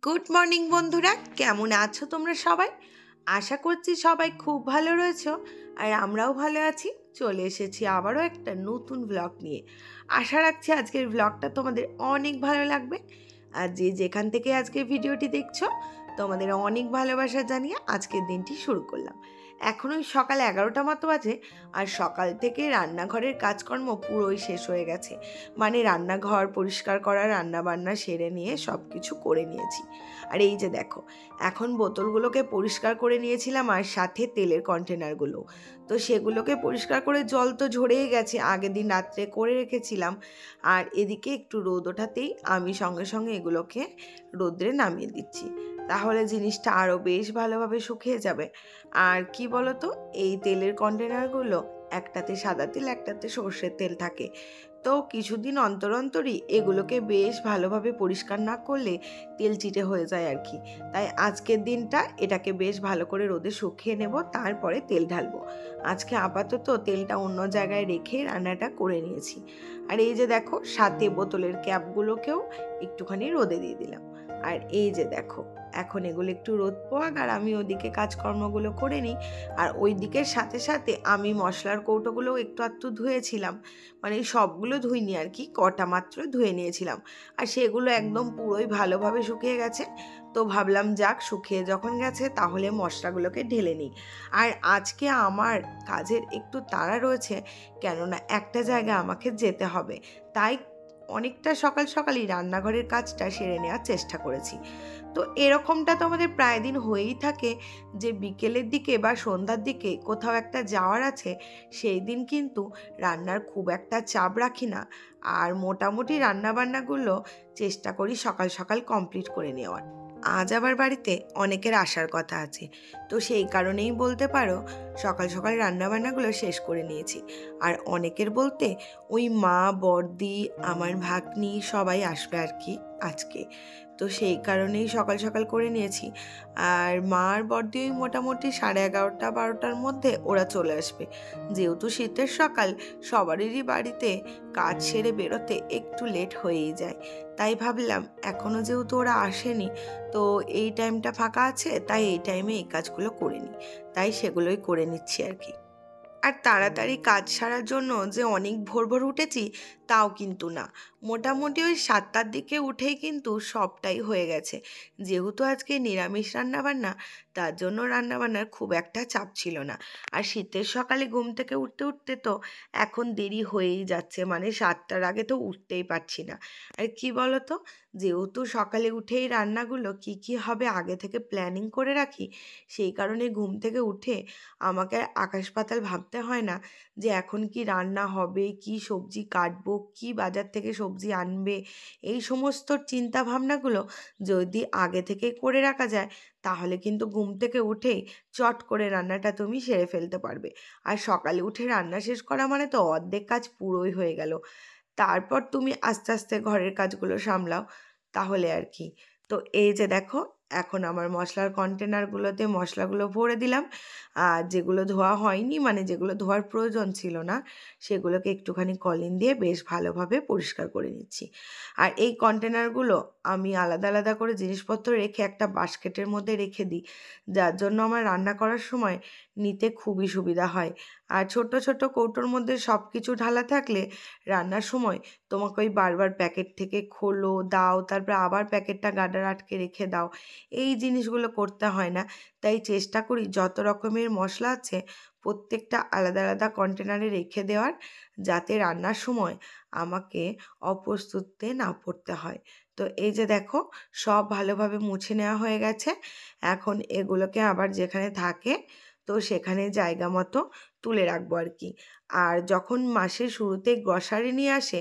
Good morning বন্ধুরা, কেমন আছো তোমরা সবাই? আশা করছি সবাই খুব ভালো রয়েছো। আর আমরাও ভালো আছি। চলে এসেছি আবারও একটা নতুন ব্লগ নিয়ে। আশা রাখছি আজকের ব্লগটা তোমাদের অনেক ভালো লাগবে। আর যে যেখান থেকে আজকের ভিডিওটি দেখছো, তোমাদের অনেক ভালোবাসা জানিয়ে আজকের দিনটি শুরু করলাম। এখন ওই সকাল 11টা মতো বাজে। আর সকাল থেকে রান্নাঘরের কাজকর্ম পুরোই শেষ হয়ে গেছে। মানে রান্নাঘর পরিষ্কার করা, রান্না বান্না সেরে নিয়ে সব কিছু করে নিয়েছি। আর এই যে দেখো, এখন বোতলগুলোকে পরিষ্কার করে নিয়েছিলাম, আর সাথে তেলের কন্টেনারগুলো। তো সেগুলোকে পরিষ্কার করে জল তো ঝরেই গেছে, আগের দিন রাত্রে করে রেখেছিলাম। আর এদিকে একটু রোদ ওঠাতেই আমি সঙ্গে সঙ্গে এগুলোকে রোদ্রে নামিয়ে দিচ্ছি। তাহলে জিনিসটা আরও বেশ ভালোভাবে শুকিয়ে যাবে। আর কি বলো তো, এই তেলের কন্টেনারগুলো একটাতে সাদা তেল, একটাতে সর্ষের তেল থাকে। তো কিছুদিন অন্তর অন্তরই এগুলোকে বেশ ভালোভাবে পরিষ্কার না করলে তেল চিটে হয়ে যায় আর কি। তাই আজকের দিনটা এটাকে বেশ ভালো করে রোদে শুকিয়ে নেব, তারপরে তেল ঢালবো। আজকে আপাতত তেলটা অন্য জায়গায় রেখে রান্নাটা করে নিয়েছি। আর এই যে দেখো, সাথে বোতলের ক্যাপগুলোকেও একটুখানি রোদে দিয়ে দিলাম। আর এই যে দেখো, এখন এগুলো একটু রোদ পোয়াক, আর আমি ওদিকে কাজকর্মগুলো করে নিই। আর ওই দিকের সাথে সাথে আমি মশলার কৌটোগুলোও একটু আধটু ধুয়েছিলাম। মানে সবগুলো ধুইনি আর কি, কটা মাত্র ধুয়ে নিয়েছিলাম। আর সেগুলো একদম পুরোই ভালোভাবে শুকিয়ে গেছে। তো ভাবলাম যাক, শুকিয়ে যখন গেছে তাহলে মশলাগুলোকে ঢেলে নিই। আর আজকে আমার কাজের একটু তাড়া রয়েছে, কেননা একটা জায়গায় আমাকে যেতে হবে। তাই অনেকটা সকাল সকালই রান্নাঘরের কাজটা সেরে নেওয়ার চেষ্টা করেছি। তো এরকমটা তো আমাদের প্রায় দিন হয়েই থাকে, যে বিকেলের দিকে বা সন্ধ্যার দিকে কোথাও একটা যাওয়ার আছে, সেই দিন কিন্তু রান্নার খুব একটা চাপ রাখি না। আর মোটামুটি রান্নাবান্নাগুলো চেষ্টা করি সকাল সকাল কমপ্লিট করে নেওয়ার। আজ আবার বাড়িতে অনেকের আসার কথা আছে, তো সেই কারণেই বলতে পারো সকাল সকাল রান্নাবান্নাগুলো শেষ করে নিয়েছি। আর অনেকের বলতে ওই মা, বড়দি, আমার ভাগ্নি সবাই আসবে আর কি আজকে। তো সেই কারণেই সকাল সকাল করে নিয়েছি। আর মা আর বড়দি ওই মোটামুটি 11:30-12টার মধ্যে ওরা চলে আসবে। যেহেতু শীতের সকাল, সবারই বাড়িতে কাজ সেরে বেরোতে একটু লেট হয়েই যায়। তাই ভাবলাম এখনও যেহেতু ওরা আসেনি, তো এই টাইমটা ফাঁকা আছে, তাই এই টাইমে এই কাজগুলো করে নিই। তাই সেগুলোই করে নিচ্ছি আর কি। আর তাড়াতাড়ি কাজ সারার জন্য যে অনেক ভোর ভোর উঠেছি তাও কিন্তু না। মোটামুটি ওই 7টার দিকে উঠেই কিন্তু সবটাই হয়ে গেছে। যেহেতু আজকে নিরামিষ রান্নাবান্না, তার জন্য রান্নাবান্নার খুব একটা চাপ ছিল না। আর শীতের সকালে ঘুম থেকে উঠতে উঠতে তো এখন দেরি হয়েই যাচ্ছে, মানে 7টার আগে তো উঠতেই পারছি না। আর কি বলো তো, যেহেতু সকালে উঠেই রান্নাগুলো কি কি হবে আগে থেকে প্ল্যানিং করে রাখি, সেই কারণে ঘুম থেকে উঠে আমাকে আকাশ পাতাল ভাবতে হয় না যে এখন কি রান্না হবে, কি সবজি কাটবো, কি বাজার থেকে সবজি আনবে। এই সমস্ত চিন্তা ভাবনাগুলো যদি আগে থেকে করে রাখা যায়, তাহলে কিন্তু ঘুম থেকে উঠেই চট করে রান্নাটা তুমি সেরে ফেলতে পারবে। আর সকালে উঠে রান্না শেষ করা মানে তো অর্ধেক কাজ পুরোই হয়ে গেল। তারপর তুমি আস্তে আস্তে ঘরের কাজগুলো সামলাও, তাহলে আর কি। তো এই যে দেখো, এখন আমার মশলার কন্টেনারগুলোতে মশলাগুলো ভরে দিলাম। আর যেগুলো ধোয়া হয়নি, মানে যেগুলো ধোয়ার প্রয়োজন ছিল না, সেগুলোকে একটুখানি কলিন দিয়ে বেশ ভালোভাবে পরিষ্কার করে নিচ্ছি। আর এই কন্টেনারগুলো আমি আলাদা আলাদা করে জিনিসপত্র রেখে একটা বাস্কেটের মধ্যে রেখে দিই, যার জন্য আমার রান্না করার সময় নিতে খুবই সুবিধা হয়। আর ছোট ছোট কৌটোর মধ্যে সব কিছু ঢালা থাকলে রান্নার সময় তোমাকে ওই বারবার প্যাকেট থেকে খোলো, দাও, তারপর আবার প্যাকেটটা গার্ডার আটকে রেখে দাও, এই জিনিসগুলো করতে হয় না। তাই চেষ্টা করি যত রকমের মশলা আছে প্রত্যেকটা আলাদা আলাদা কন্টেনারে রেখে দেওয়ার, যাতে রান্নার সময় আমাকে অপ্রস্তুতে না পড়তে হয়। তো এই যে দেখো, সব ভালোভাবে মুছে নেওয়া হয়ে গেছে। এখন এগুলোকে আবার যেখানে থাকে, তো সেখানে জায়গা মতো তুলে রাখবো আর কি। আর যখন মাসের শুরুতে গ্রসারি নিয়ে আসে,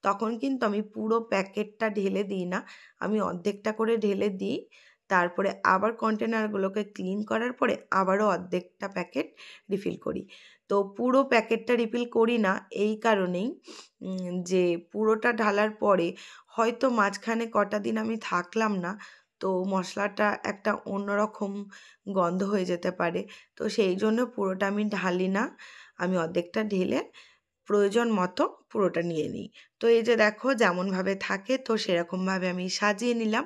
তখন কিন্তু আমি পুরো প্যাকেটটা ঢেলে দিই না, আমি অর্ধেকটা করে ঢেলে দিই। তারপরে আবার কন্টেনারগুলোকে ক্লিন করার পরে আবারও অর্ধেকটা প্যাকেট রিফিল করি। তো পুরো প্যাকেটটা রিফিল করি না এই কারণেই, যে পুরোটা ঢালার পরে হয়তো মাঝখানে কটা দিন আমি থাকলাম না, তো মশলাটা একটা অন্যরকম গন্ধ হয়ে যেতে পারে। তো সেই জন্য পুরোটা আমি ঢালি না, আমি অর্ধেকটা ঢেলে প্রয়োজন মতো পুরোটা নিয়ে নিই। তো এই যে দেখো, যেমনভাবে থাকে তো সেরকমভাবে আমি সাজিয়ে নিলাম।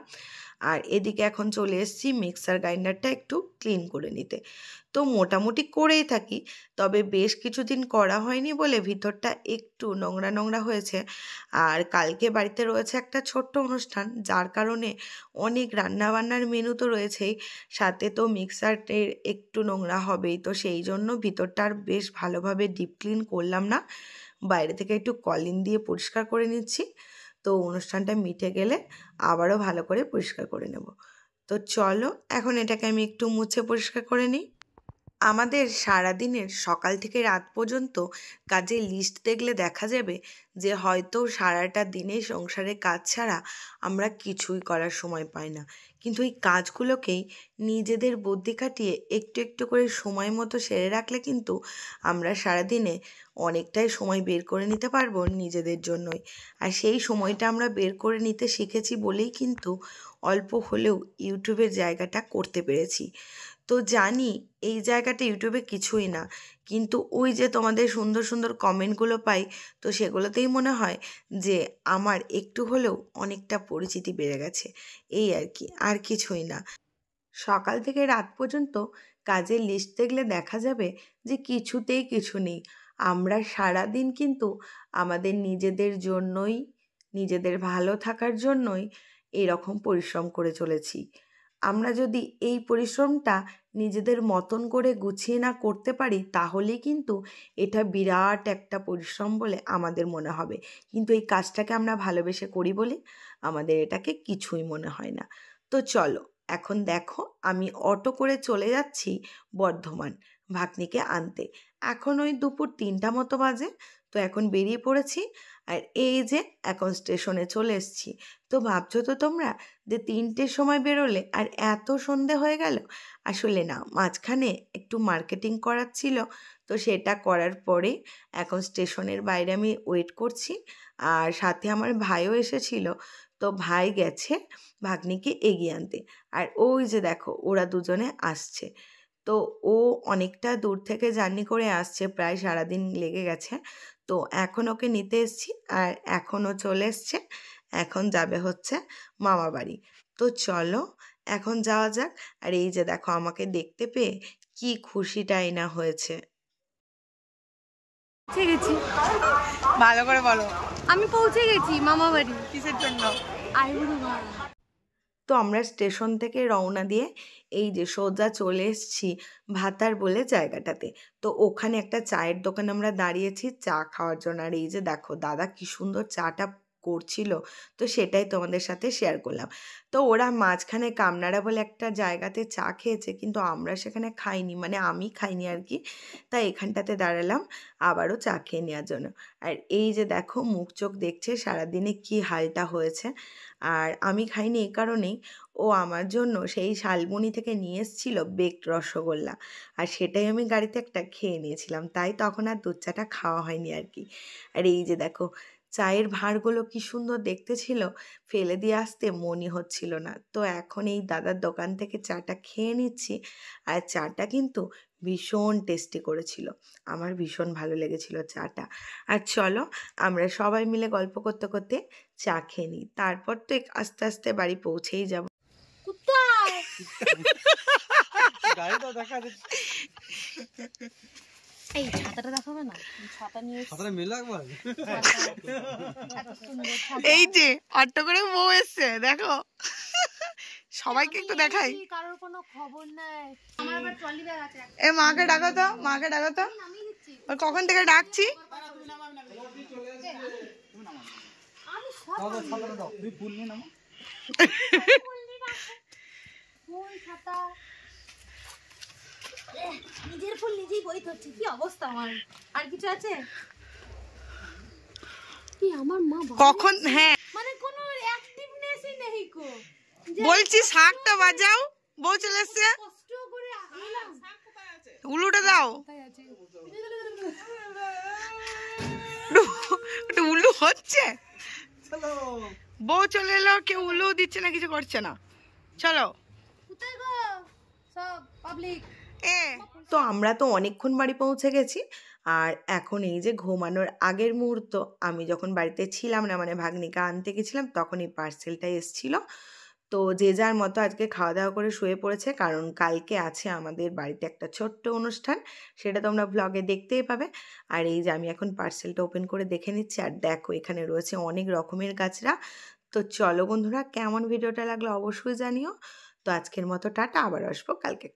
আর এদিকে এখন চলে এসেছি মিক্সার গ্রাইন্ডারটা একটু ক্লিন করে নিতে। তো মোটামুটি করেই থাকি, তবে বেশ কিছুদিন করা হয়নি বলে ভিতরটা একটু নোংরা নোংরা হয়েছে। আর কালকে বাড়িতে রয়েছে একটা ছোট্ট অনুষ্ঠান, যার কারণে অনেক রান্নাবান্নার মেনু তো রয়েছেই, সাথে তো মিক্সারটের একটু নোংরা হবেই। তো সেই জন্য ভিতরটা আর বেশ ভালোভাবে ডিপ ক্লিন করলাম না, বাইরে থেকে একটু কলিন দিয়ে পরিষ্কার করে নিচ্ছি। তো অনুষ্ঠানটা মিটে গেলে আবারও ভালো করে পরিষ্কার করে নেব। তো চলো এখন এটাকে আমি একটু মুছে পরিষ্কার করে নিই। আমাদের সারাদিনের সকাল থেকে রাত পর্যন্ত কাজের লিস্ট দেখলে দেখা যাবে যে হয়তো সারাটা দিনে সংসারে কাজ ছাড়া আমরা কিছুই করার সময় পাই না, কিন্তু এই কাজগুলোকেই নিজেদের বুদ্ধি খাটিয়ে একটু একটু করে সময় মতো সেরে রাখলে কিন্তু আমরা সারাদিনে অনেকটাই সময় বের করে নিতে পারবো নিজেদের জন্যই। আর সেই সময়টা আমরা বের করে নিতে শিখেছি বলেই কিন্তু অল্প হলেও ইউটিউবের জায়গাটা করতে পেরেছি। তো জানি এই জায়গাটা ইউটিউবে কিছুই না, কিন্তু ওই যে তোমাদের সুন্দর সুন্দর কমেন্টগুলো পাই, তো সেগুলোতেই মনে হয় যে আমার একটু হলেও অনেকটা পরিচিতি বেড়ে গেছে, এই আর কি, আর কিছুই না। সকাল থেকে রাত পর্যন্ত কাজের লিস্ট দেখলে দেখা যাবে যে কিছুতেই কিছু নেই। আমরা সারাদিন কিন্তু আমাদের নিজেদের জন্যই, নিজেদের ভালো থাকার জন্যই এরকম পরিশ্রম করে চলেছি। আমরা যদি এই পরিশ্রমটা নিজেদের মতন করে গুছিয়ে না করতে পারি, তাহলেই কিন্তু এটা বিরাট একটা পরিশ্রম বলে আমাদের মনে হবে, কিন্তু এই কাজটাকে আমরা ভালোবেসে করি বলে আমাদের এটাকে কিছুই মনে হয় না। তো চলো এখন দেখো আমি অটো করে চলে যাচ্ছি বর্ধমান ভাগ্নিকে আনতে। এখন ওই দুপুর 3টা মতো বাজে। তো এখন বেরিয়ে পড়েছি, আর এই যে এখন স্টেশনে চলে এসেছি। তো ভাবছো তো তোমরা যে 3টের সময় বেরোলে আর এত সন্ধে হয়ে গেল? আসলে না, মাঝখানে একটু মার্কেটিং করার ছিল, তো সেটা করার পরে এখন স্টেশনের বাইরে আমি ওয়েট করছি। আর সাথে আমার ভাইও এসেছিল, তো ভাই গেছে ভাগ্নিকে এগিয়ে আনতে। আর ওই যে দেখো ওরা দুজনে আসছে। তো ও অনেকটা দূর থেকে জার্নি করে আসছে, প্রায় সারাদিন লেগে গেছে। তো এখন ওকে নিতে এসছি, আর এখনও চলে এসছে। এখন যাবে হচ্ছে মামা বাড়ি। তো চলো এখন যাওয়া যাক। আর এই যে দেখো আমাকে দেখতে পেয়ে কি খুশিটাই না হয়েছে। পৌঁছে গেছি। ভালো করে বলো। আমি পৌঁছে গেছি মামা বাড়ি। কিসের জন্য? আইবুড়ো ভাত। তো আমরা স্টেশন থেকে রওনা দিয়ে এই যে সোজা চলে এসেছি ভাতার বলে জায়গাটাতে। তো ওখানে একটা চায়ের দোকানে আমরা দাঁড়িয়েছি চা খাওয়ার জন্য। আর এই যে দেখো দাদা কি সুন্দর চাটা করছিল, তো সেটাই তোমাদের সাথে শেয়ার করলাম। তো ওরা মাঝখানে কামনাড়া বলে একটা জায়গাতে চা খেয়েছে, কিন্তু আমরা সেখানে খাইনি, মানে আমি খাইনি আর কি। তাই এখানটাতে দাঁড়ালাম আবারও চা খেয়ে নেওয়ার জন্য। আর এই যে দেখো মুখ চোখ দেখছে সারাদিনে কি হালটা হয়েছে। আর আমি খাইনি এই কারণেই, ও আমার জন্য সেই শালবনি থেকে নিয়ে এসেছিল বেকড রসগোল্লা, আর সেটাই আমি গাড়িতে একটা খেয়ে নিয়েছিলাম, তাই তখন আর দুধ চাটা খাওয়া হয়নি আর কি। আর এই যে দেখো চায়ের ভাঁড়গুলো কি সুন্দর দেখতে ছিল, ফেলে দিয়ে আসতে মনই হচ্ছিল না। তো এখন এই দাদার দোকান থেকে চাটা খেয়ে নিচ্ছি। আর চাটা কিন্তু ভীষণ টেস্টি করেছিল, আমার ভীষণ ভালো লেগেছিল চাটা। আর চলো আমরা সবাই মিলে গল্প করতে করতে চা খেয়ে নিই, তারপর তো আস্তে আস্তে বাড়ি পৌঁছেই যাব। কোথায়? গাড়িটা দেখা যাচ্ছে। এই ছাতাটা দেখাবে না? ছাতা নিয়ে ছাতাটা মেলে একবার। এত সুন্দর ছাতা। এই যে অটো করে বউ এসছে দেখো, সবাইকে একটু দেখাই। কারোর কোনো খবর নাই। আমার আবার ট্রলি ব্যাগ আছে। এ মাকে ডাকো তো, মাকে ডাকো তো, নামিয়ে দিচ্ছি। ওর কখন থেকে ডাকছি। আমি সব ছাতাটা দাও, তুই ফুল নিয়ে নামো। ফুল ছাতা নিজের ফুল নিজেই বই ধরছে, কি অবস্থা আমার। আর কিছু আছে কি আমার মা কখন? হ্যাঁ মানে কোনো অ্যাক্টিভনেসই নেই কো। বলছি শাকটা বাজাও, বউ চলে এসছে, কষ্ট করে এলাম। উলুটা দাও। কোথায় আছে? একটু উলু হচ্ছে, চলো। বউ চলে এলো, কেউ উলু দিচ্ছে না, কিছু করছে না। চলো কোথায় গো সব পাবলিক? তো আমরা তো অনেকক্ষণ বাড়ি পৌঁছে গেছি। আর এখন এই যে ঘুমানোর আগের মুহূর্ত, আমি যখন বাড়িতে ছিলাম না, মানে ভাগ্নিকা আনতে গেছিলাম, তখন এই পার্সেলটা এসেছিল। তো যে যার মতো আজকে খাওয়া দাওয়া করে শুয়ে পড়েছে, কারণ কালকে আছে আমাদের বাড়িতে একটা ছোট্ট অনুষ্ঠান, সেটা তোমরা ব্লগে দেখতেই পাবে। আর এই যে আমি এখন পার্সেলটা ওপেন করে দেখে নিচ্ছি, আর দেখো এখানে রয়েছে অনেক রকমের গাছরা। তো চলো বন্ধুরা, কেমন ভিডিওটা লাগলো অবশ্যই জানিও। তো আজকের মতো টাটা, আবার আসবো কালকে।